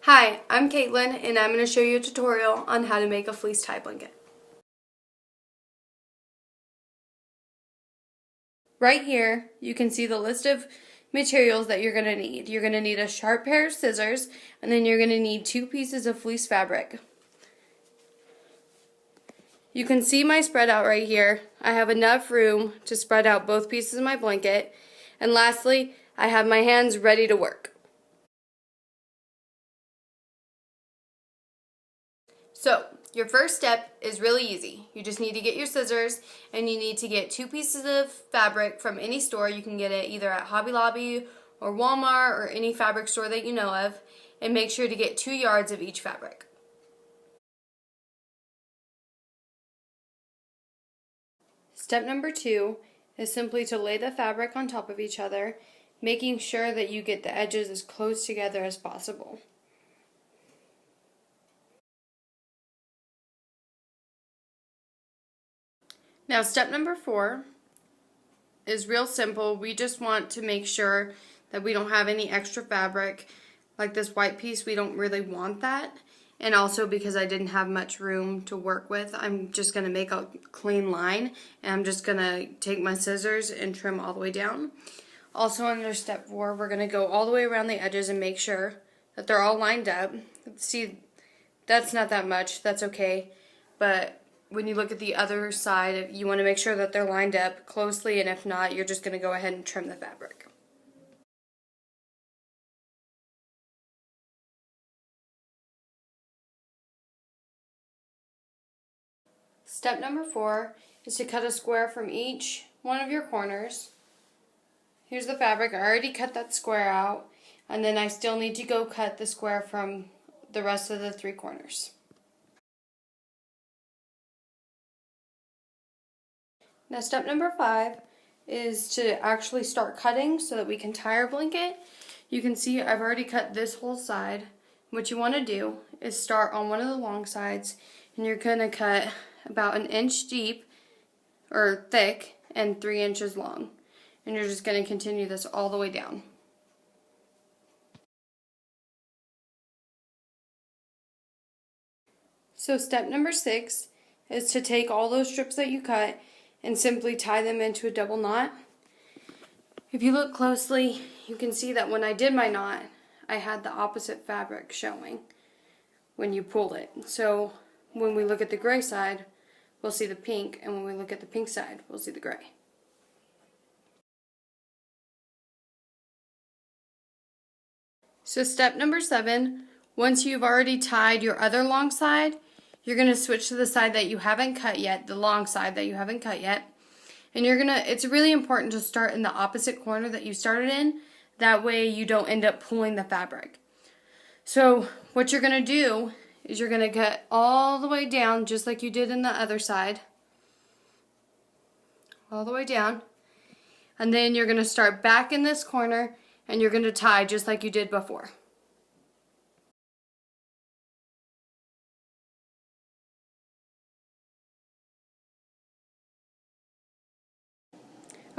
Hi, I'm Caitlin and I'm going to show you a tutorial on how to make a fleece tie blanket. Right here you can see the list of materials that you're going to need. You're going to need a sharp pair of scissors, and then you're going to need 2 pieces of fleece fabric. You can see my spread out right here. I have enough room to spread out both pieces of my blanket. And lastly, I have my hands ready to work. So, your first step is really easy. You just need to get your scissors, and you need to get 2 pieces of fabric from any store. You can get it either at Hobby Lobby or Walmart or any fabric store that you know of, and make sure to get 2 yards of each fabric. Step number 2 is simply to lay the fabric on top of each other, making sure that you get the edges as close together as possible. Now step number 4 is real simple. We just want to make sure that we don't have any extra fabric. Like this white piece, we don't really want that. And also because I didn't have much room to work with, I'm just going to make a clean line, and I'm just going to take my scissors and trim all the way down. Also under step 4, we're going to go all the way around the edges and make sure that they're all lined up. See, that's not that much, that's okay, but when you look at the other side, you want to make sure that they're lined up closely, and if not, you're just going to go ahead and trim the fabric. Step number 4 is to cut a square from each one of your corners. Here's the fabric. I already cut that square out, and then I still need to go cut the square from the rest of the 3 corners. Now step number 5 is to actually start cutting so that we can tie our blanket. You can see I've already cut this whole side. What you want to do is start on one of the long sides, and you're going to cut about 1 inch deep or thick and 3 inches long. And you're just going to continue this all the way down. So step number 6 is to take all those strips that you cut and simply tie them into a double knot. If you look closely, you can see that when I did my knot, I had the opposite fabric showing when you pulled it. So when we look at the gray side, we'll see the pink, and when we look at the pink side, we'll see the gray. So step number 7, once you've already tied your other long side, you're going to switch to the side that you haven't cut yet, the long side that you haven't cut yet. And it's really important to start in the opposite corner that you started in. That way you don't end up pulling the fabric. So what you're going to do is you're going to cut all the way down just like you did in the other side. All the way down. And then you're going to start back in this corner, and you're going to tie just like you did before.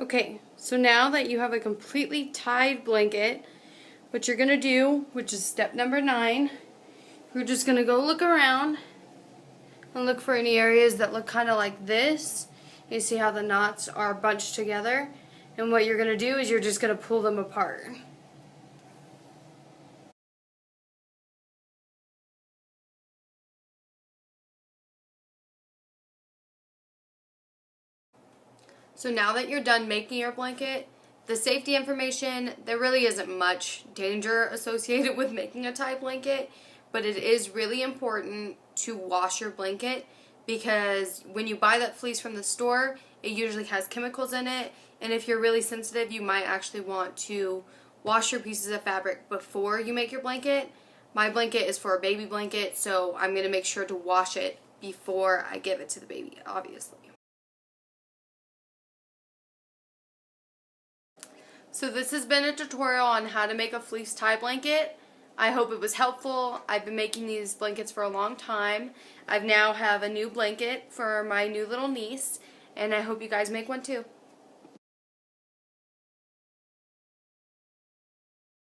Okay, so now that you have a completely tied blanket, what you're going to do, which is step number 9, we're just going to go look around and look for any areas that look kind of like this. You see how the knots are bunched together? And what you're going to do is you're just going to pull them apart. So now that you're done making your blanket, the safety information, there really isn't much danger associated with making a tie blanket, but it is really important to wash your blanket, because when you buy that fleece from the store, it usually has chemicals in it, and if you're really sensitive, you might actually want to wash your pieces of fabric before you make your blanket. My blanket is for a baby blanket, so I'm going to make sure to wash it before I give it to the baby, obviously. So this has been a tutorial on how to make a fleece tie blanket. I hope it was helpful. I've been making these blankets for a long time. I now have a new blanket for my new little niece, and I hope you guys make one too.